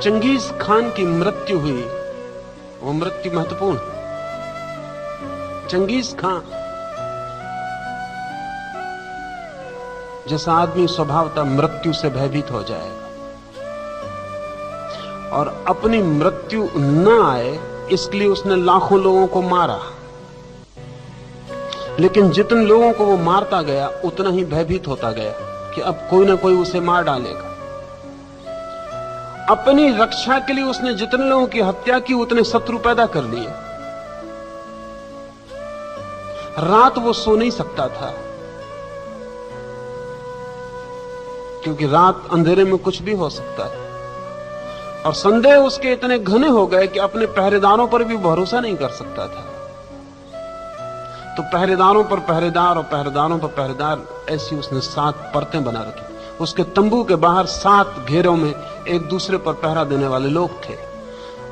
Genghis Khan की मृत्यु हुई, वो मृत्यु महत्वपूर्ण। चंगेज खान जैसा आदमी स्वभावतः मृत्यु से भयभीत हो जाएगा और अपनी मृत्यु न आए इसलिए उसने लाखों लोगों को मारा, लेकिन जितने लोगों को वो मारता गया उतना ही भयभीत होता गया कि अब कोई ना कोई उसे मार डालेगा। अपनी रक्षा के लिए उसने जितने लोगों की हत्या की उतने शत्रु पैदा कर लिए। रात वो सो नहीं सकता था क्योंकि रात अंधेरे में कुछ भी हो सकता है, और संदेह उसके इतने घने हो गए कि अपने पहरेदारों पर भी भरोसा नहीं कर सकता था। तो पहरेदारों पर पहरेदार और पहरेदारों पर पहरेदार, ऐसी उसने 7 परतें बना रखी। उसके तंबू के बाहर 7 घेरों में एक दूसरे पर पहरा देने वाले लोग थे,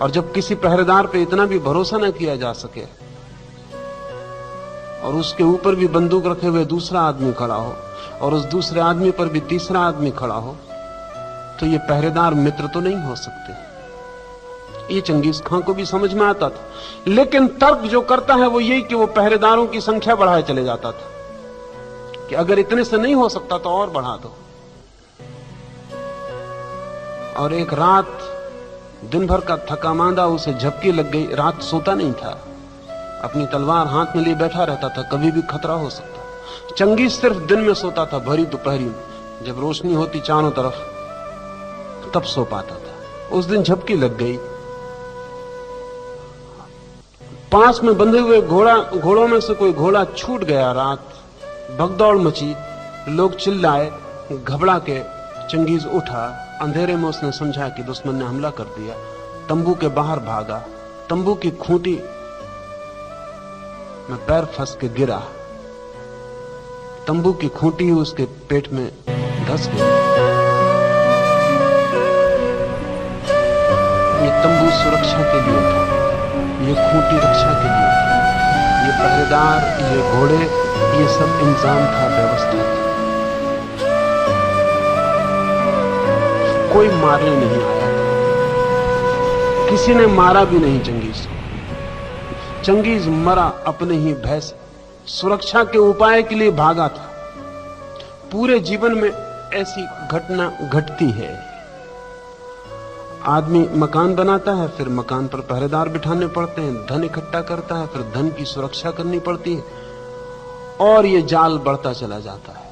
और जब किसी पहरेदार पे इतना भी भरोसा न किया जा सके और उसके ऊपर भी बंदूक रखे हुए दूसरा आदमी खड़ा हो और उस दूसरे आदमी पर भी तीसरा आदमी खड़ा हो, तो ये पहरेदार मित्र तो नहीं हो सकते। ये चंगेज खान को भी समझ में आता था, लेकिन तर्क जो करता है वो यही कि वो पहरेदारों की संख्या बढ़ाए चले जाता था कि अगर इतने से नहीं हो सकता तो और बढ़ा दो। और एक रात दिन भर का थका मांदा उसे झपकी लग गई। रात सोता नहीं था, अपनी तलवार हाथ में लिए बैठा रहता था, कभी भी खतरा हो सकता। चंगेज सिर्फ दिन में सोता था, भरी दोपहरी में जब रोशनी होती चारों तरफ तब सो पाता था। उस दिन झपकी लग गई। पास में बंधे हुए घोड़ों में से कोई घोड़ा छूट गया। रात भगदौड़ मची, लोग चिल्लाए। घबरा के चंगेज उठा। अंधेरे में उसने समझा कि दुश्मन ने हमला कर दिया। तंबू के बाहर भागा। तंबू की खूंटी में पैर फंस के गिरा। तंबू की खूंटी उसके पेट में धंस गई। ये तंबू सुरक्षा के लिए था, ये खूंटी रक्षा के लिए थी, ये पहरेदार, ये घोड़े, ये सब इंतजाम था, व्यवस्था थी। कोई मारने नहीं आया, किसी ने मारा भी नहीं चंगेज को। चंगेज मरा अपने ही भय से, सुरक्षा के उपाय के लिए भागा था। पूरे जीवन में ऐसी घटना घटती है। आदमी मकान बनाता है, फिर मकान पर पहरेदार बिठाने पड़ते हैं, धन इकट्ठा करता है, फिर धन की सुरक्षा करनी पड़ती है, और ये जाल बढ़ता चला जाता है।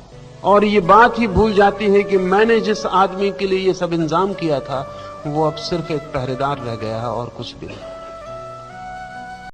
और ये बात ही भूल जाती है कि मैंने जिस आदमी के लिए ये सब इंतजाम किया था वो अब सिर्फ एक पहरेदार रह गया है और कुछ भी नहीं।